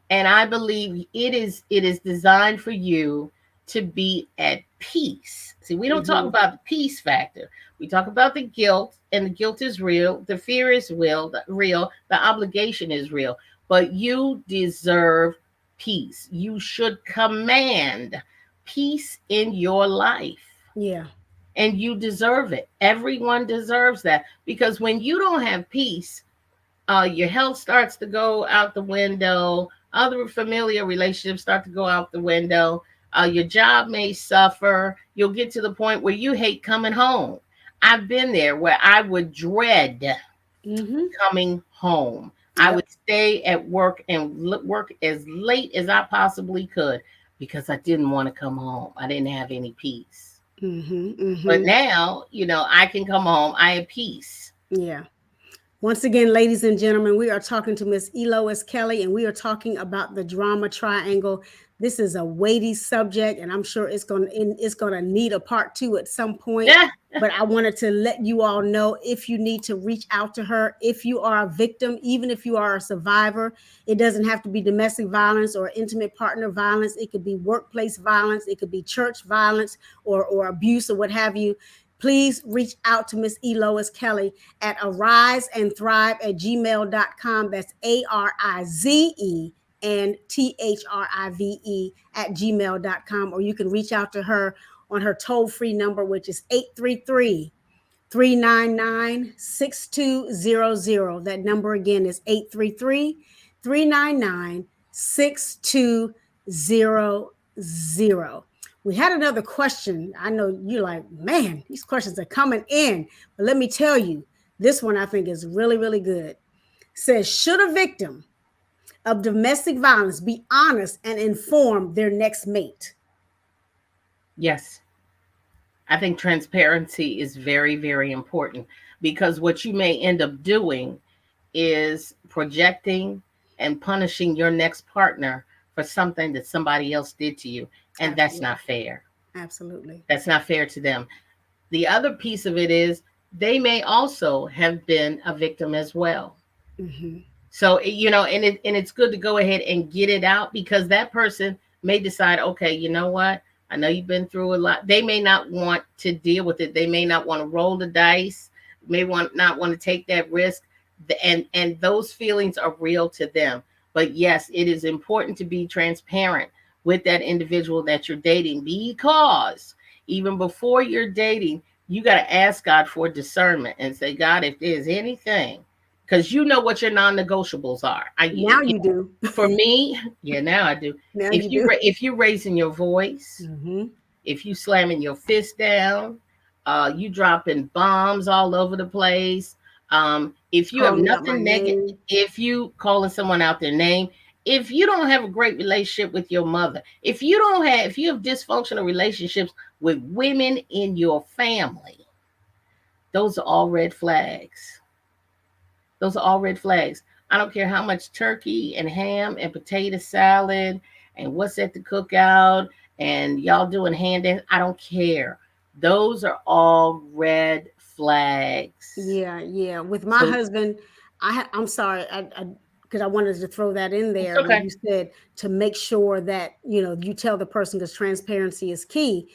And I believe it is designed for you to be at peace. See, we don't talk Mm-hmm. about the peace factor. We talk about the guilt, and the guilt is real. The fear is real. The obligation is real. But you deserve peace. You should command peace in your life. Yeah. And you deserve it. Everyone deserves that. Because when you don't have peace, your health starts to go out the window. Other familiar relationships start to go out the window. Your job may suffer. You'll get to the point where you hate coming home. I've been there where I would dread Mm-hmm. coming home. I Yep. would stay at work and work as late as I possibly could because I didn't want to come home. I didn't have any peace. Mm-hmm. But Mm-hmm. now, I can come home. I have peace. Yeah. Once again, ladies and gentlemen, we are talking to Miss Elois Kelly, and we are talking about the drama triangle. This is a weighty subject, and I'm sure it's going to need a part two at some point. Yeah. But I wanted to let you all know, if you need to reach out to her, if you are a victim, even if you are a survivor, it doesn't have to be domestic violence or intimate partner violence. It could be workplace violence, it could be church violence or abuse or what have you. Please reach out to Miss Elois Kelly at ariseandthrive@gmail.com. That's ARIZE and THRIVE at gmail.com. Or you can reach out to her on her toll-free number, which is 833-399-6200. That number again is 833-399-6200. We had another question. I know you're like, man, these questions are coming in. But let me tell you, this one I think is really, really good. It says, should a victim of domestic violence be honest and inform their next mate? Yes. I think transparency is very, very important, because what you may end up doing is projecting and punishing your next partner for something that somebody else did to you. And that's Absolutely. not fair. Absolutely. That's not fair to them. The other piece of it is they may also have been a victim as well. Mm-hmm. So, and it's good to go ahead and get it out, because that person may decide, okay, you know what? I know you've been through a lot. They may not want to deal with it. They may not want to roll the dice, may not want to take that risk. And those feelings are real to them. But yes, it is important to be transparent with that individual that you're dating, because even before you're dating, you got to ask God for discernment and say, God, if there's anything, because you know what your non-negotiables are. Now you do. For me, yeah, now I do. Now If you do. if you're raising your voice, Mm-hmm. if you slamming your fist down, you dropping bombs all over the place, if you have Calling out my nothing negative, name. if you calling someone out their name, if you don't have a great relationship with your mother, if you have dysfunctional relationships with women in your family, those are all red flags. Those are all red flags. I don't care how much turkey and ham and potato salad and what's at the cookout and y'all doing hand dance. I don't care. Those are all red flags. Yeah, yeah. With my So husband, I'm sorry, because I wanted to throw that in it's there when okay. you said to make sure that you tell the person, because transparency is key.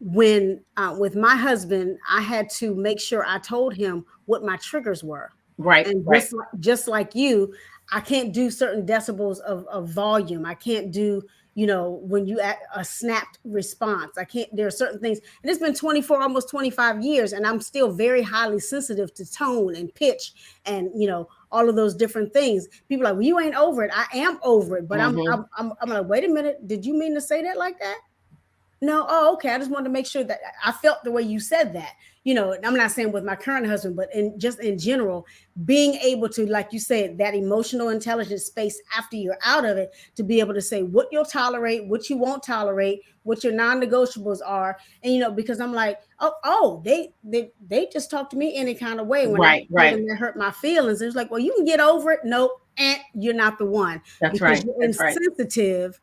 When with my husband, I had to make sure I told him what my triggers were, Right, and right, just like you, I can't do certain decibels of volume. I can't do when you at a snapped response. I can't. There are certain things, and it's been 24, almost 25 years, and I'm still very highly sensitive to tone and pitch, and all of those different things. People are like, well, you ain't over it. I am over it, but I'm hmm I'm I'm, I'm like, wait a minute, did you mean to say that like that? No, oh, okay. I just wanted to make sure that I felt the way you said that. I'm not saying with my current husband, but in general, being able to, like you said, that emotional intelligence space after you're out of it, to be able to say what you'll tolerate, what you won't tolerate, what your non-negotiables are. And because I'm like, oh, they just talk to me any kind of way. When I right, told right. them that hurt my feelings, it's like, well, you can get over it. Nope, you're not the one, That's because right. you're That's right. insensitive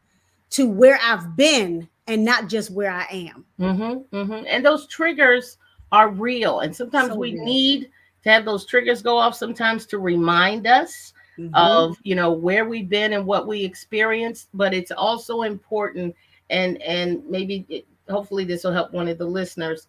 to where I've been and not just where I am. And those triggers are real. And sometimes So we real. need to have those triggers go off sometimes to remind us Mm-hmm. of, where we've been and what we experienced. But it's also important, and maybe hopefully this will help one of the listeners,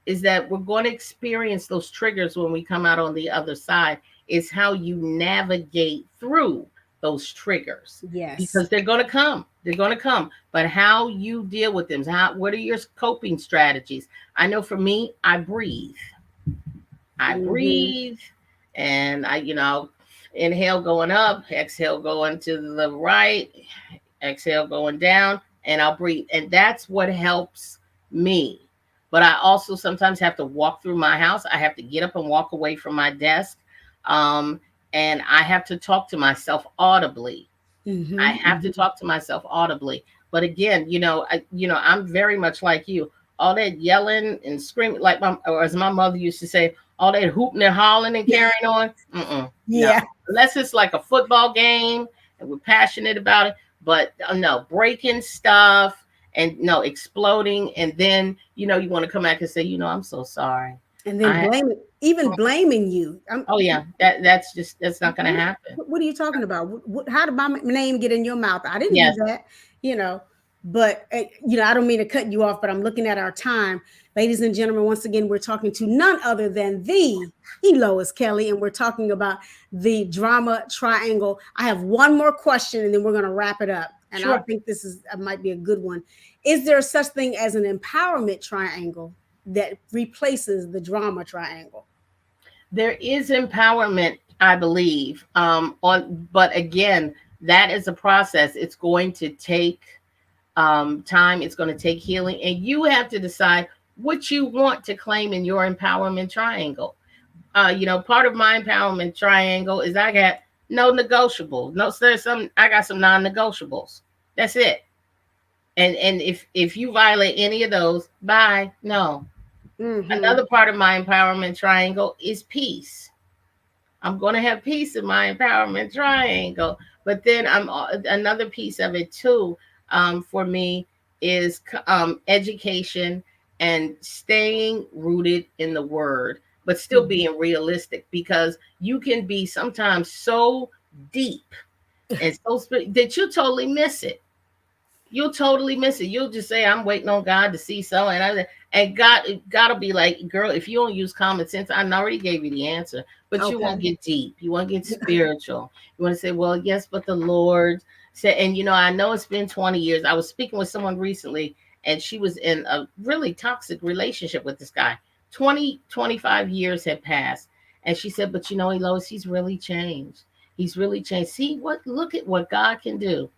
is that we're going to experience those triggers when we come out on the other side. Is how you navigate through those triggers, Yes. because they're going to come. They're going to come. But how you deal with them, what are your coping strategies? I know for me, I breathe. I Mm-hmm. breathe, and inhale going up, exhale going to the right, exhale going down, and I'll breathe. And that's what helps me. But I also sometimes have to walk through my house. I have to get up and walk away from my desk. Um, and I have to talk to myself audibly. I Mm-hmm. have to Mm-hmm. talk to myself audibly. But again, I'm very much like you. All that yelling and screaming, like or as my mother used to say, all that hooting and hollering and carrying on. No, Yeah. unless it's like a football game and we're passionate about it. But no, breaking stuff and no exploding, and then you want to come back and say, I'm so sorry. And then I even blaming you. Oh yeah, that's not going to What, happen. what are you talking about? How did my name get in your mouth? I didn't do Yes, that, you know. But I don't mean to cut you off, but I'm looking at our time, ladies and gentlemen. Once again, we're talking to none other than the Elois Kelly, and we're talking about the drama triangle. I have one more question, and then we're going to wrap it up. And I sure. think this might be a good one. Is there such thing as an empowerment triangle that replaces the drama triangle? There is empowerment, I believe. But again, that is a process. It's going to take time. It's going to take healing, and you have to decide what you want to claim in your empowerment triangle. Part of my empowerment triangle is I got no negotiables. No, so there's some. I got some non-negotiables. That's it. And if you violate any of those, bye. No. Mm-hmm. Another part of my empowerment triangle is peace. I'm going to have peace in my empowerment triangle. But then another piece of it too, for me, is education and staying rooted in the word, but still Mm-hmm. being realistic, because you can be sometimes so deep and that you totally miss it. You'll totally miss it. You'll just say, "I'm waiting on God to see so," and God'll be like, "Girl, if you don't use common sense, I already gave you the answer." But you won't Okay. get deep. You won't get spiritual. You want to say, "Well, yes, but the Lord said," and I know it's been 20 years. I was speaking with someone recently, and she was in a really toxic relationship with this guy. 25 years had passed, and she said, "But Elois, he's really changed. He's really changed. Look at what God can do."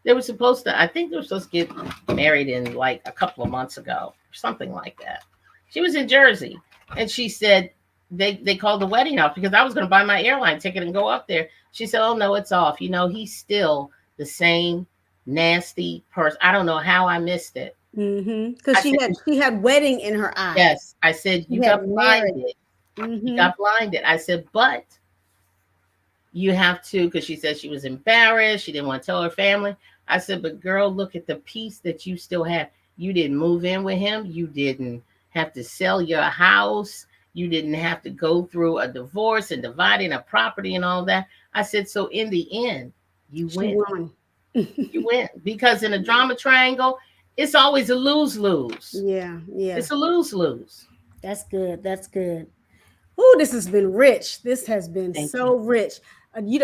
They were supposed to, I think they were supposed to get married in like a couple of months ago, or something like that. She was in Jersey, and she said they called the wedding off because I was going to buy my airline ticket and go up there. She said, "Oh no, it's off. He's still the same nasty person. I don't know how I missed it." Mm-hmm. Because I said, she had wedding in her eyes. "Yes." I said, She "You had got marriage. blinded. You Mm-hmm. got blinded." I said, "But you have to, because she said she was embarrassed. She didn't want to tell her family. I said, but girl, look at the peace that you still have. You didn't move in with him. You didn't have to sell your house. You didn't have to go through a divorce and dividing a property and all that. I said, so in the end, you She win. won. You win. Because in a drama triangle, it's always a lose lose. Yeah, yeah. It's a lose lose. That's good. That's good. Oh, this has been rich. This has been Thank you. so rich.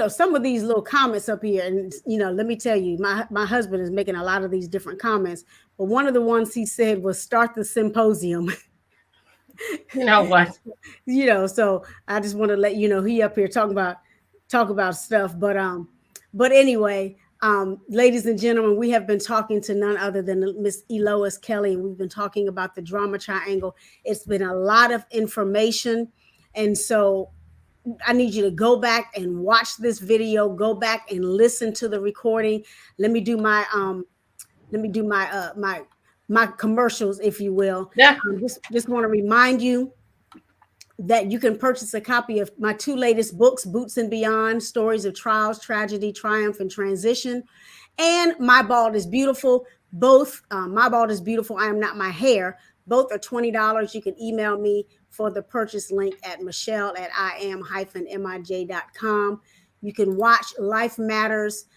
Some of these little comments up here, and let me tell you, my husband is making a lot of these different comments. But one of the ones he said was start the symposium. You know what? So I just want to let you know he up here talk about stuff. But anyway, ladies and gentlemen, we have been talking to none other than Miss Elois Kelly, and we've been talking about the drama triangle. It's been a lot of information, and so I need you to go back and watch this video. Go back and listen to the recording. Let me do my my commercials, if you will. Yeah. Just want to remind you that you can purchase a copy of my two latest books, Boots and Beyond, Stories of Trials, Tragedy, Triumph, and Transition, and My Bald is Beautiful. Both, My Bald is Beautiful, I Am Not My Hair. Both are $20. You can email me for the purchase link at michelle@iam-mij.com. You can watch Life Matters,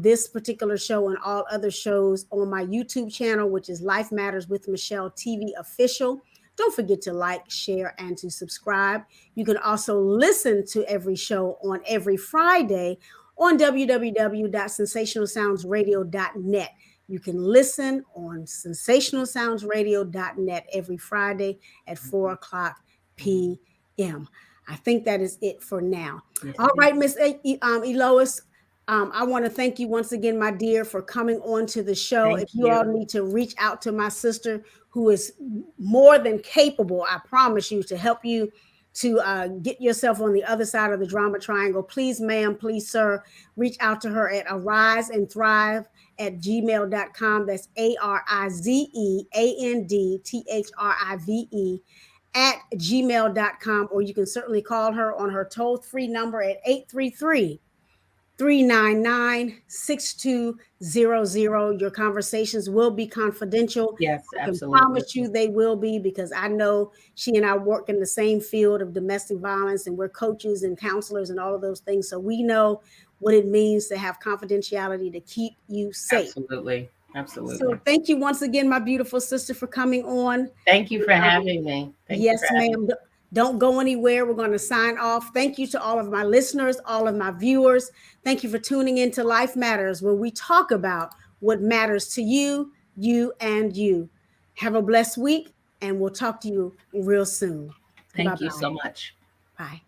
this particular show and all other shows on my YouTube channel, which is Life Matters with Michelle TV Official. Don't forget to like, share, and to subscribe. You can also listen to every show on every Friday on www.sensationalsoundsradio.net. You can listen on sensationalsoundsradio.net every Friday at 4 o'clock p.m. I think that is it for now. Yes, All it right, is. Miss Elois, I want to thank you once again, my dear, for coming on to the show. If Thank you all you. need to reach out to my sister, who is more than capable, I promise you, to help you to get yourself on the other side of the drama triangle, please, ma'am, please, sir, reach out to her at ariseandthrive@gmail.com. That's arizeandthrive@gmail.com. Or you can certainly call her on her toll-free number at 833-399-6200. Your conversations will be confidential. Yes, I can absolutely. promise you they will be, because I know she and I work in the same field of domestic violence, and we're coaches and counselors and all of those things. So we know what it means to have confidentiality to keep you safe. Absolutely. So Absolutely. thank you once again, my beautiful sister, for coming on. Thank you And, for having me. Thank you for yes, having me. ma'am. Don't go anywhere. We're going to sign off. Thank you to all of my listeners, all of my viewers. Thank you for tuning in to Life Matters, where we talk about what matters to you, you, and you. Have a blessed week, and we'll talk to you real soon. Bye Thank you bye. so much. Bye.